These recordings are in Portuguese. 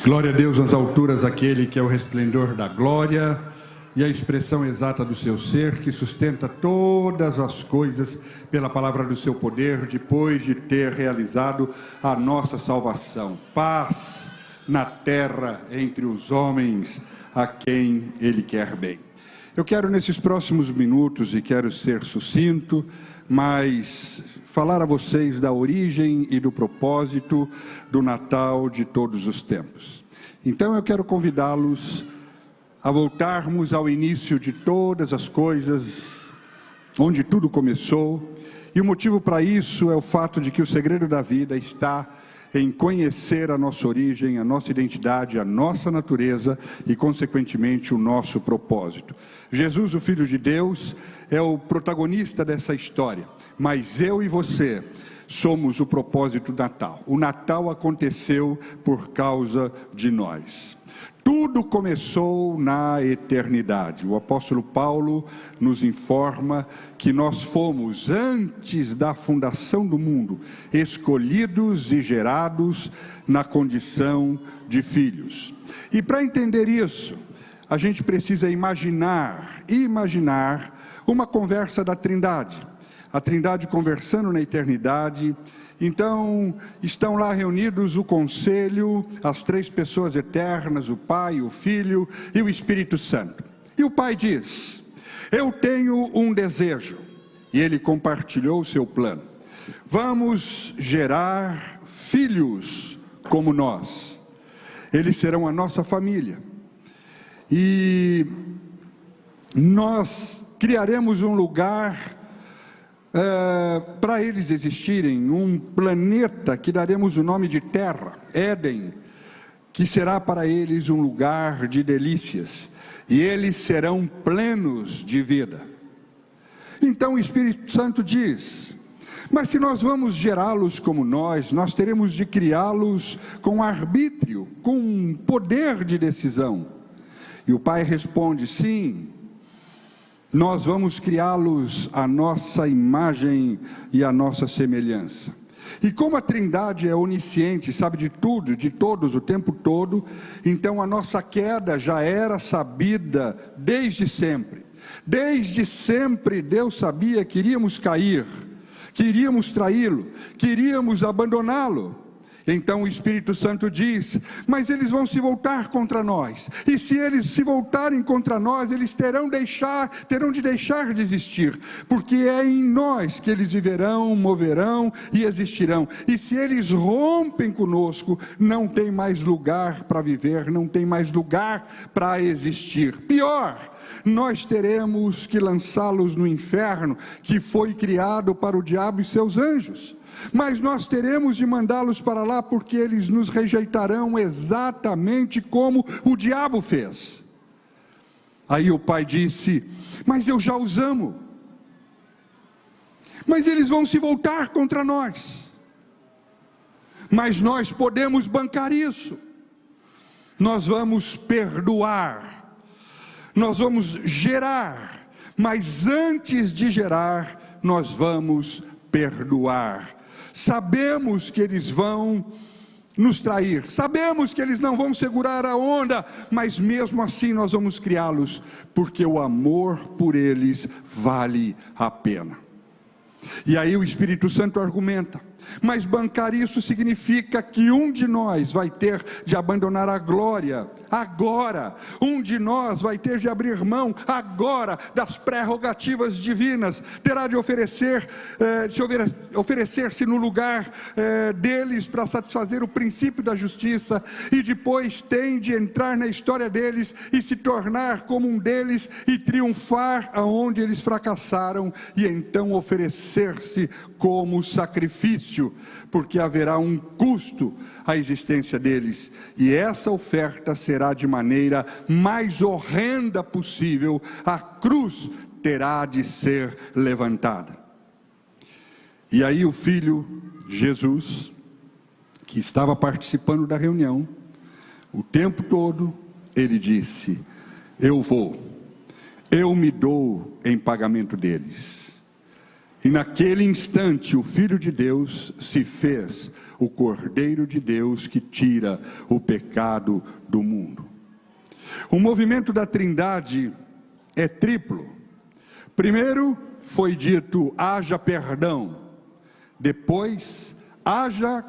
Glória a Deus nas alturas, aquele que é o resplendor da glória e a expressão exata do seu ser, que sustenta todas as coisas pela palavra do seu poder, depois de ter realizado a nossa salvação. Paz na terra entre os homens a quem Ele quer bem. Eu quero nesses próximos minutos, e quero ser sucinto, mas falar a vocês da origem e do propósito do Natal de todos os tempos. Então eu quero convidá-los a voltarmos ao início de todas as coisas, onde tudo começou, e o motivo para isso é o fato de que o segredo da vida está em conhecer a nossa origem, a nossa identidade, a nossa natureza e, consequentemente, o nosso propósito. Jesus, o Filho de Deus, é o protagonista dessa história, mas eu e você somos o propósito do Natal. O Natal aconteceu por causa de nós. Tudo começou na eternidade. O apóstolo Paulo nos informa que nós fomos, antes da fundação do mundo, escolhidos e gerados na condição de filhos. E para entender isso, a gente precisa imaginar uma conversa da Trindade. A Trindade conversando na eternidade. Então, estão lá reunidos o conselho, as três pessoas eternas, o Pai, o Filho e o Espírito Santo. E o Pai diz: eu tenho um desejo. E ele compartilhou o seu plano. Vamos gerar filhos como nós. Eles serão a nossa família. E nós criaremos um lugar para eles existirem, um planeta que daremos o nome de Terra, Éden, que será para eles um lugar de delícias, e eles serão plenos de vida. Então o Espírito Santo diz: mas se nós vamos gerá-los como nós teremos de criá-los com arbítrio, com poder de decisão. E o Pai responde: sim, nós vamos criá-los à nossa imagem e à nossa semelhança. E como a Trindade é onisciente, sabe de tudo, de todos, o tempo todo, então a nossa queda já era sabida desde sempre. Desde sempre Deus sabia que iríamos cair, que iríamos traí-lo, que iríamos abandoná-lo. Então o Espírito Santo diz: mas eles vão se voltar contra nós, e se eles se voltarem contra nós, eles terão de deixar de existir, porque é em nós que eles viverão, moverão e existirão. E se eles rompem conosco, não tem mais lugar para viver, não tem mais lugar para existir. Pior, nós teremos que lançá-los no inferno, que foi criado para o diabo e seus anjos. Mas nós teremos de mandá-los para lá, porque eles nos rejeitarão exatamente como o diabo fez. Aí o Pai disse: mas eu já os amo. Mas eles vão se voltar contra nós. Mas nós podemos bancar isso. Nós vamos perdoar. Nós vamos gerar. Mas antes de gerar, nós vamos perdoar. Sabemos que eles vão nos trair, sabemos que eles não vão segurar a onda, mas mesmo assim nós vamos criá-los, porque o amor por eles vale a pena. E aí o Espírito Santo argumenta: mas bancar isso significa que um de nós vai ter de abandonar a glória agora, um de nós vai ter de abrir mão agora das prerrogativas divinas, terá de oferecer-se no lugar deles para satisfazer o princípio da justiça, e depois tem de entrar na história deles e se tornar como um deles e triunfar aonde eles fracassaram, e então oferecer-se como sacrifício, porque haverá um custo à existência deles, e essa oferta será de maneira mais horrenda possível. A cruz terá de ser levantada. E aí o Filho Jesus, que estava participando da reunião o tempo todo, ele disse: eu me dou em pagamento deles. E naquele instante o Filho de Deus se fez o Cordeiro de Deus que tira o pecado do mundo. O movimento da Trindade é triplo. Primeiro foi dito: haja perdão. Depois, haja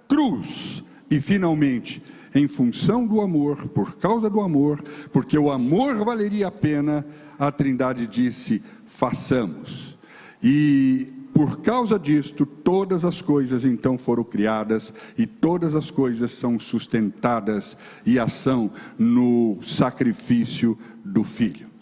cruz. E finalmente, em função do amor, por causa do amor, porque o amor valeria a pena, a Trindade disse: façamos. E por causa disto, todas as coisas então foram criadas, e todas as coisas são sustentadas e ação no sacrifício do Filho.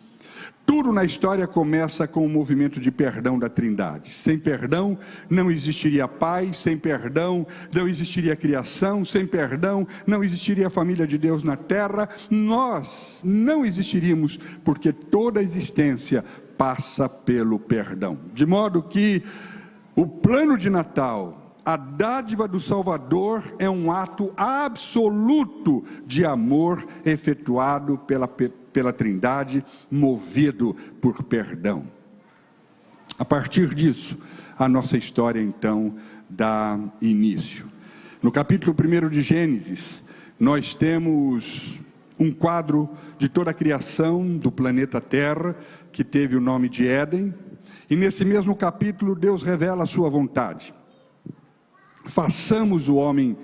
Tudo na história começa com o movimento de perdão da Trindade. Sem perdão não existiria Pai, sem perdão não existiria criação, sem perdão não existiria a família de Deus na terra. Nós não existiríamos, porque toda a existência passa pelo perdão. De modo que o plano de Natal, a dádiva do Salvador, é um ato absoluto de amor efetuado pela Trindade, movido por perdão. A partir disso, a nossa história então dá início. No capítulo 1 de Gênesis, nós temos um quadro de toda a criação do planeta Terra, que teve o nome de Éden, e nesse mesmo capítulo Deus revela a sua vontade. Façamos o homem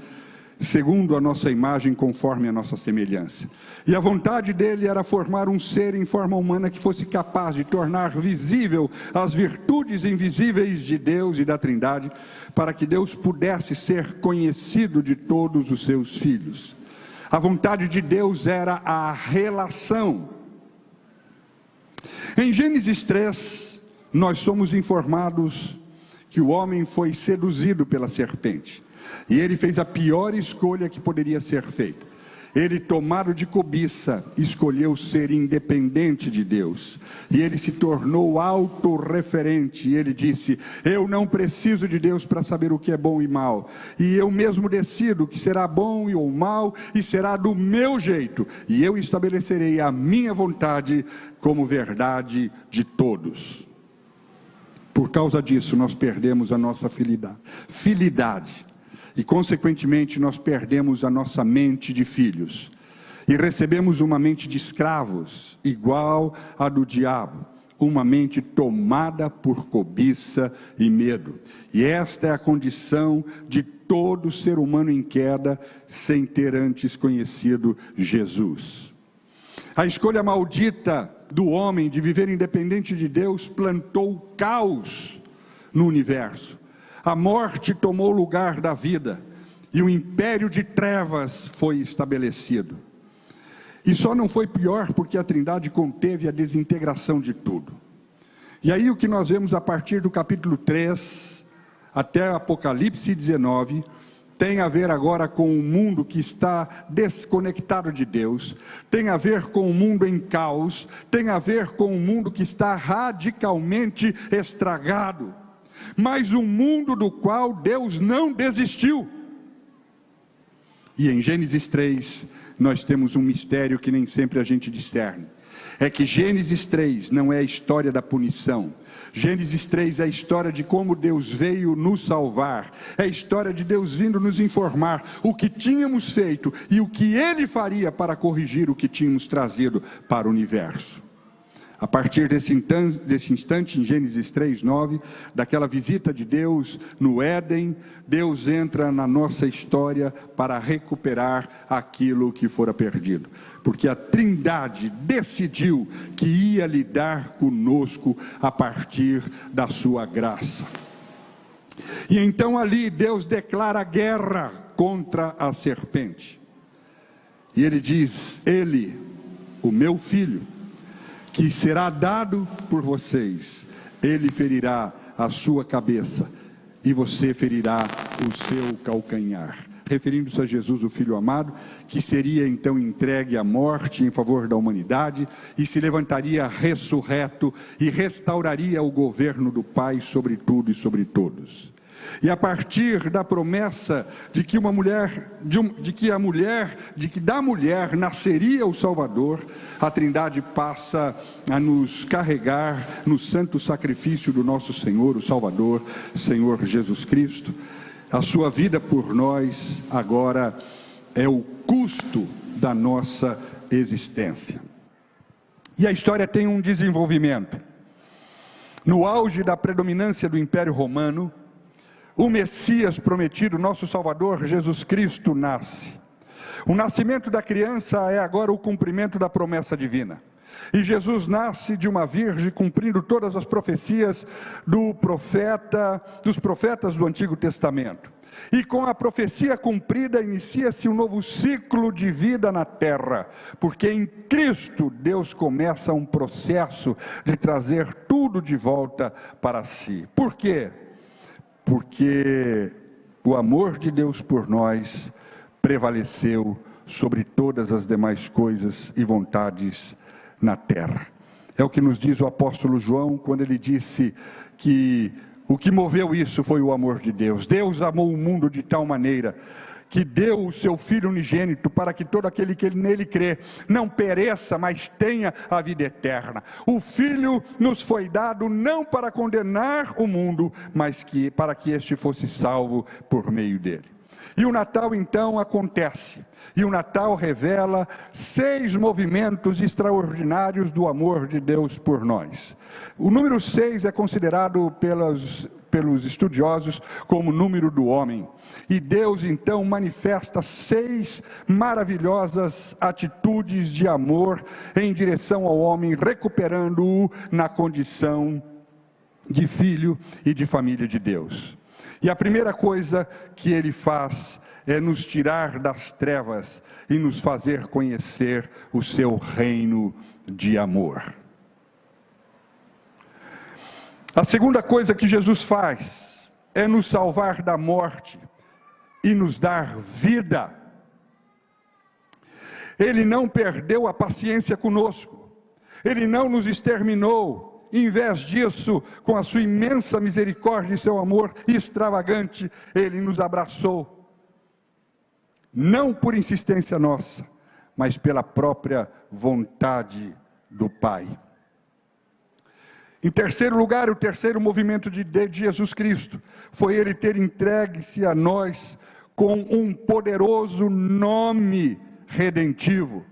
segundo a nossa imagem, conforme a nossa semelhança. E a vontade dele era formar um ser em forma humana que fosse capaz de tornar visível as virtudes invisíveis de Deus e da Trindade, para que Deus pudesse ser conhecido de todos os seus filhos. A vontade de Deus era a relação. Em Gênesis 3, nós somos informados que o homem foi seduzido pela serpente. E ele fez a pior escolha que poderia ser feita. Ele, tomado de cobiça, escolheu ser independente de Deus. E ele se tornou autorreferente. E ele disse: eu não preciso de Deus para saber o que é bom e mal. E eu mesmo decido o que será bom ou mal, e será do meu jeito. E eu estabelecerei a minha vontade como verdade de todos. Por causa disso, nós perdemos a nossa filidade. E, consequentemente, nós perdemos a nossa mente de filhos. E recebemos uma mente de escravos, igual à do diabo. Uma mente tomada por cobiça e medo. E esta é a condição de todo ser humano em queda, sem ter antes conhecido Jesus. A escolha maldita do homem de viver independente de Deus plantou caos no universo. A morte tomou o lugar da vida, e o império de trevas foi estabelecido. E só não foi pior porque a Trindade conteve a desintegração de tudo. E aí o que nós vemos a partir do capítulo 3 até Apocalipse 19, tem a ver agora com um mundo que está desconectado de Deus, tem a ver com um mundo em caos, tem a ver com um mundo que está radicalmente estragado. Mas um mundo do qual Deus não desistiu. E em Gênesis 3, nós temos um mistério que nem sempre a gente discerne. É que Gênesis 3 não é a história da punição. Gênesis 3 é a história de como Deus veio nos salvar. É a história de Deus vindo nos informar o que tínhamos feito e o que Ele faria para corrigir o que tínhamos trazido para o universo. A partir desse instante, em Gênesis 3:9, daquela visita de Deus no Éden, Deus entra na nossa história para recuperar aquilo que fora perdido. Porque a Trindade decidiu que ia lidar conosco a partir da sua graça. E então ali Deus declara guerra contra a serpente. E Ele diz: Ele, o meu filho, que será dado por vocês, ele ferirá a sua cabeça, e você ferirá o seu calcanhar. Referindo-se a Jesus, o Filho amado, que seria então entregue à morte em favor da humanidade, e se levantaria ressurreto, e restauraria o governo do Pai sobre tudo e sobre todos. E a partir da promessa de que da mulher nasceria o Salvador, a Trindade passa a nos carregar no santo sacrifício do nosso Senhor, o Salvador, Senhor Jesus Cristo. A sua vida por nós agora é o custo da nossa existência. E a história tem um desenvolvimento. No auge da predominância do Império Romano, o Messias prometido, nosso Salvador, Jesus Cristo, nasce. O nascimento da criança é agora o cumprimento da promessa divina. E Jesus nasce de uma virgem, cumprindo todas as profecias dos profetas do Antigo Testamento. E com a profecia cumprida, inicia-se um novo ciclo de vida na terra, porque em Cristo Deus começa um processo de trazer tudo de volta para si. Por quê? Porque o amor de Deus por nós prevaleceu sobre todas as demais coisas e vontades na terra. É o que nos diz o apóstolo João, quando ele disse que o que moveu isso foi o amor de Deus. Deus amou o mundo de tal maneira que deu o seu Filho unigênito para que todo aquele que nele crê não pereça, mas tenha a vida eterna. O Filho nos foi dado não para condenar o mundo, mas para que este fosse salvo por meio dele. E o Natal então acontece, e o Natal revela 6 movimentos extraordinários do amor de Deus por nós. O número 6 é considerado pelos estudiosos como o número do homem, e Deus então manifesta 6 maravilhosas atitudes de amor em direção ao homem, recuperando-o na condição de filho e de família de Deus. E a primeira coisa que ele faz é nos tirar das trevas e nos fazer conhecer o seu reino de amor. A segunda coisa que Jesus faz é nos salvar da morte e nos dar vida. Ele não perdeu a paciência conosco, ele não nos exterminou. Em vez disso, com a sua imensa misericórdia e seu amor extravagante, ele nos abraçou, não por insistência nossa, mas pela própria vontade do Pai. Em terceiro lugar, o terceiro movimento de Jesus Cristo foi ele ter entregue-se a nós com um poderoso nome redentivo,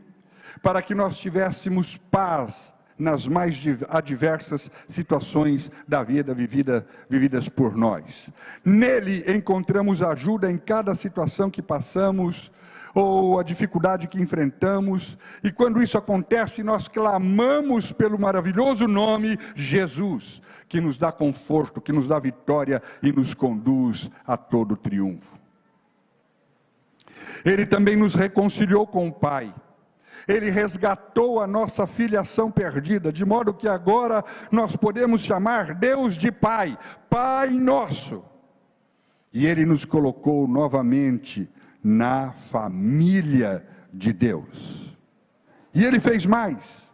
para que nós tivéssemos paz nas mais adversas situações da vida vividas por nós. Nele encontramos ajuda em cada situação que passamos, ou a dificuldade que enfrentamos, e quando isso acontece, nós clamamos pelo maravilhoso nome Jesus, que nos dá conforto, que nos dá vitória e nos conduz a todo triunfo. Ele também nos reconciliou com o Pai. Ele resgatou a nossa filiação perdida, de modo que agora nós podemos chamar Deus de Pai, Pai nosso. E Ele nos colocou novamente na família de Deus. E Ele fez mais.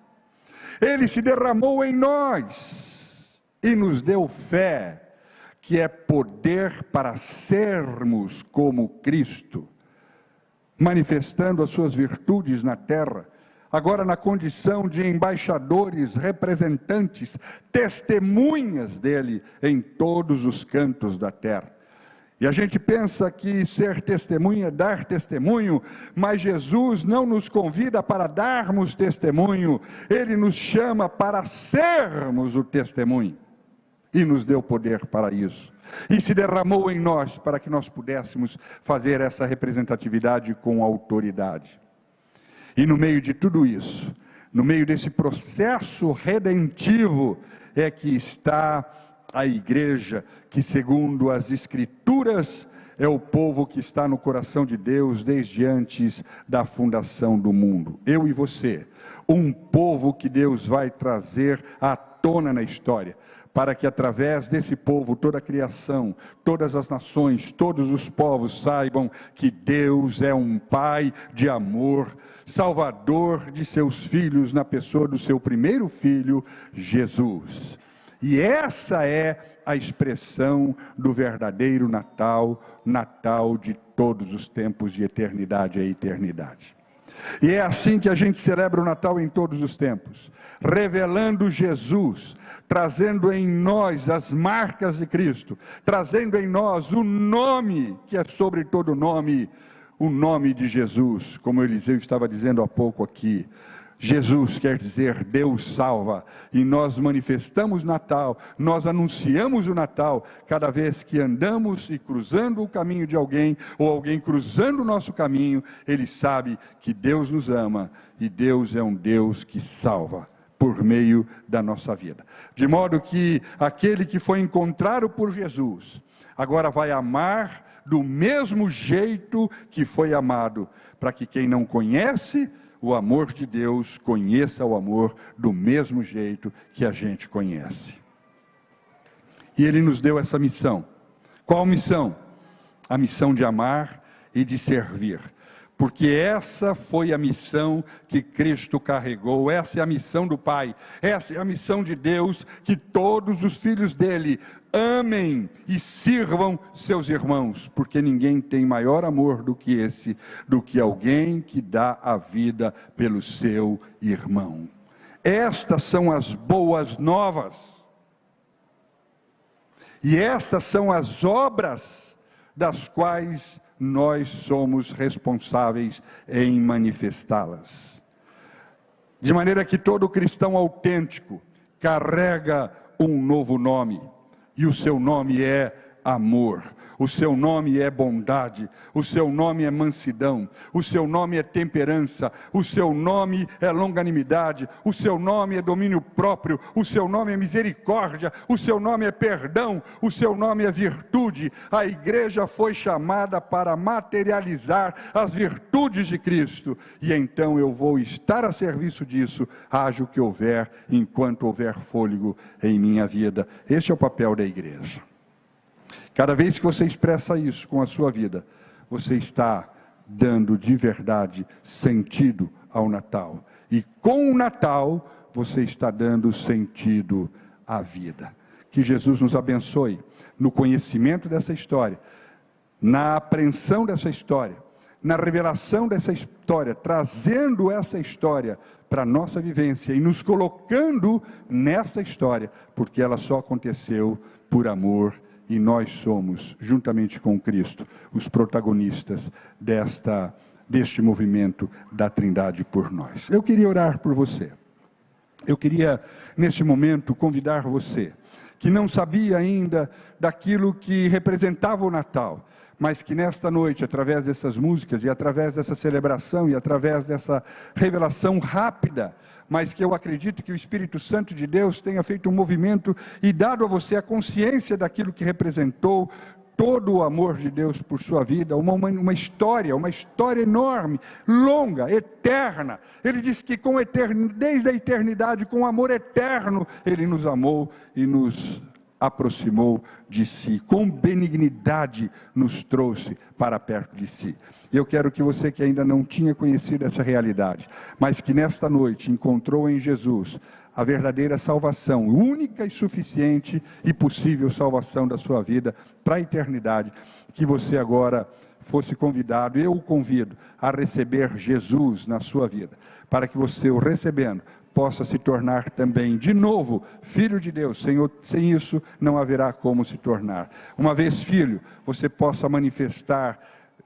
Ele se derramou em nós e nos deu fé, que é poder para sermos como Cristo, manifestando as suas virtudes na terra, agora na condição de embaixadores, representantes, testemunhas dele em todos os cantos da terra. E a gente pensa que ser testemunha é dar testemunho, mas Jesus não nos convida para darmos testemunho, Ele nos chama para sermos o testemunho, e nos deu poder para isso. E se derramou em nós para que nós pudéssemos fazer essa representatividade com autoridade. E no meio de tudo isso, no meio desse processo redentivo, é que está a igreja, que segundo as Escrituras, é o povo que está no coração de Deus desde antes da fundação do mundo. Eu e você, um povo que Deus vai trazer à tona na história, para que através desse povo toda a criação, todas as nações, todos os povos saibam que Deus é um Pai de amor, Salvador de seus filhos na pessoa do seu primeiro filho, Jesus. E essa é a expressão do verdadeiro Natal, Natal de todos os tempos, de eternidade a eternidade. E é assim que a gente celebra o Natal em todos os tempos, revelando Jesus, trazendo em nós as marcas de Cristo, trazendo em nós o nome que é sobre todo nome, o nome de Jesus, como Eliseu estava dizendo há pouco aqui. Jesus quer dizer Deus salva, e nós manifestamos Natal, nós anunciamos o Natal, cada vez que andamos e cruzando o caminho de alguém, ou alguém cruzando o nosso caminho, ele sabe que Deus nos ama, e Deus é um Deus que salva, por meio da nossa vida. De modo que aquele que foi encontrado por Jesus, agora vai amar do mesmo jeito que foi amado, para que quem não conhece o amor de Deus conheça o amor do mesmo jeito que a gente conhece. E Ele nos deu essa missão. Qual missão? A missão de amar e de servir. Porque essa foi a missão que Cristo carregou, essa é a missão do Pai, essa é a missão de Deus, que todos os filhos dele amem e sirvam seus irmãos, porque ninguém tem maior amor do que esse, do que alguém que dá a vida pelo seu irmão. Estas são as boas novas, e estas são as obras das quais nós somos responsáveis em manifestá-las. De maneira que todo cristão autêntico carrega um novo nome, e o seu nome é amor, o seu nome é bondade, o seu nome é mansidão, o seu nome é temperança, o seu nome é longanimidade, o seu nome é domínio próprio, o seu nome é misericórdia, o seu nome é perdão, o seu nome é virtude. A igreja foi chamada para materializar as virtudes de Cristo, e então eu vou estar a serviço disso, haja o que houver, enquanto houver fôlego em minha vida. Este é o papel da igreja. Cada vez que você expressa isso com a sua vida, você está dando de verdade sentido ao Natal. E com o Natal, você está dando sentido à vida. Que Jesus nos abençoe no conhecimento dessa história, na apreensão dessa história, na revelação dessa história, trazendo essa história para a nossa vivência e nos colocando nessa história, porque ela só aconteceu por amor. E nós somos, juntamente com Cristo, os protagonistas deste movimento da Trindade por nós. Eu queria orar por você. Eu queria, neste momento, convidar você, que não sabia ainda daquilo que representava o Natal, mas que nesta noite, através dessas músicas, e através dessa celebração, e através dessa revelação rápida, mas que eu acredito que o Espírito Santo de Deus tenha feito um movimento e dado a você a consciência daquilo que representou todo o amor de Deus por sua vida, uma história enorme, longa, eterna. Ele diz que desde a eternidade, com amor eterno, Ele nos amou e nos aproximou de si, com benignidade nos trouxe para perto de si. Eu quero que você que ainda não tinha conhecido essa realidade, mas que nesta noite encontrou em Jesus a verdadeira salvação, única e suficiente e possível salvação da sua vida para a eternidade, que você agora fosse convidado, eu o convido a receber Jesus na sua vida, para que você, o recebendo, possa se tornar também, de novo, filho de Deus. Sem isso, não haverá como se tornar. Uma vez filho, você possa manifestar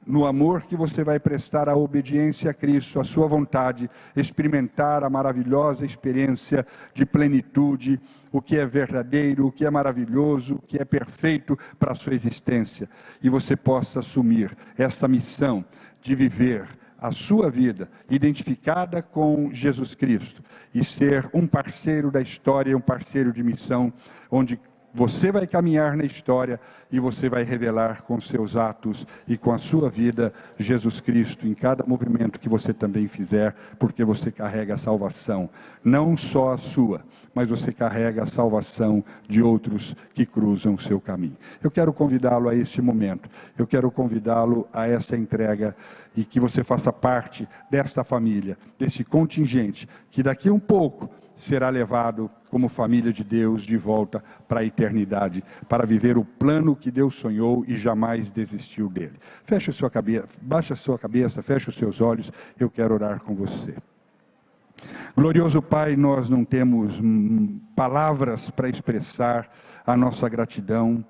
no amor que você vai prestar à obediência a Cristo, à sua vontade, experimentar a maravilhosa experiência de plenitude, o que é verdadeiro, o que é maravilhoso, o que é perfeito para a sua existência. E você possa assumir esta missão de viver a sua vida identificada com Jesus Cristo e ser um parceiro da história, um parceiro de missão, onde você vai caminhar na história e você vai revelar com seus atos e com a sua vida Jesus Cristo em cada movimento que você também fizer, porque você carrega a salvação, não só a sua, mas você carrega a salvação de outros que cruzam o seu caminho. Eu quero convidá-lo a este momento, eu quero convidá-lo a esta entrega e que você faça parte desta família, desse contingente, que daqui um pouco será levado como família de Deus de volta para a eternidade, para viver o plano que Deus sonhou e jamais desistiu dele. Feche a sua cabeça, baixe a sua cabeça, feche os seus olhos, eu quero orar com você. Glorioso Pai, nós não temos palavras para expressar a nossa gratidão,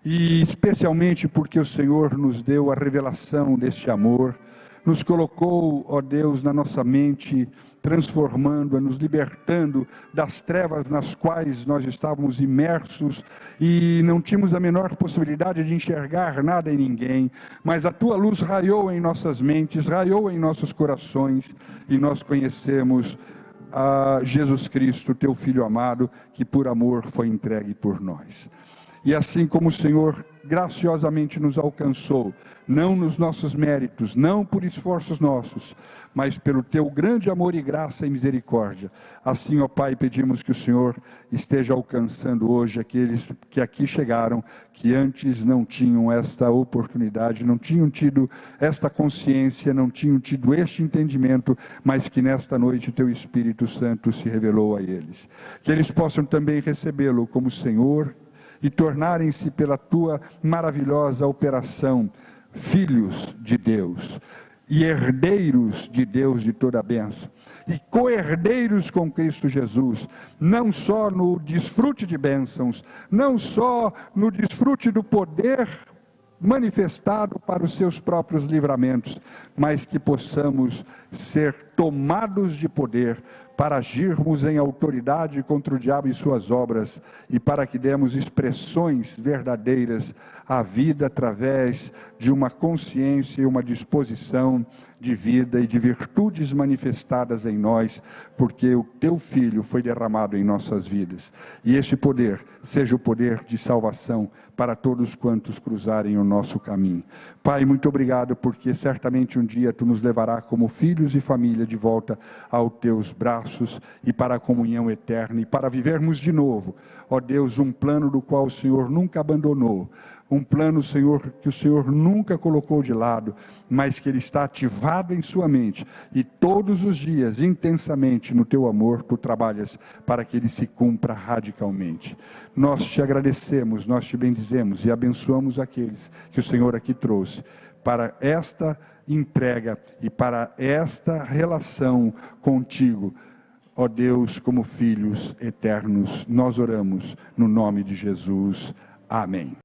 e especialmente porque o Senhor nos deu a revelação deste amor, nos colocou, ó Deus, na nossa mente, transformando, nos libertando das trevas nas quais nós estávamos imersos e não tínhamos a menor possibilidade de enxergar nada em ninguém, mas a Tua luz raiou em nossas mentes, raiou em nossos corações e nós conhecemos a Jesus Cristo, Teu Filho amado, que por amor foi entregue por nós. E assim como o Senhor graciosamente nos alcançou, não nos nossos méritos, não por esforços nossos, mas pelo Teu grande amor e graça e misericórdia. Assim, ó Pai, pedimos que o Senhor esteja alcançando hoje aqueles que aqui chegaram, que antes não tinham esta oportunidade, não tinham tido esta consciência, não tinham tido este entendimento, mas que nesta noite o Teu Espírito Santo se revelou a eles. Que eles possam também recebê-lo como Senhor e tornarem-se pela Tua maravilhosa operação filhos de Deus e herdeiros de Deus de toda a bênção e co-herdeiros com Cristo Jesus, não só no desfrute de bênçãos, não só no desfrute do poder manifestado para os seus próprios livramentos, mas que possamos ser tomados de poder para agirmos em autoridade contra o diabo e suas obras, e para que demos expressões verdadeiras à vida através de uma consciência e uma disposição de vida e de virtudes manifestadas em nós, porque o Teu Filho foi derramado em nossas vidas. E este poder seja o poder de salvação para todos quantos cruzarem o nosso caminho. Pai, muito obrigado, porque certamente um dia Tu nos levará como filhos e família de volta aos Teus braços e para a comunhão eterna e para vivermos de novo, ó Deus, um plano do qual o Senhor nunca abandonou, um plano, Senhor, que o Senhor nunca colocou de lado, mas que ele está ativado em sua mente, e todos os dias, intensamente, no Teu amor, Tu trabalhas para que ele se cumpra radicalmente. Nós Te agradecemos, nós Te bendizemos e abençoamos aqueles que o Senhor aqui trouxe, para esta entrega e para esta relação contigo, ó Deus, como filhos eternos. Nós oramos no nome de Jesus. Amém.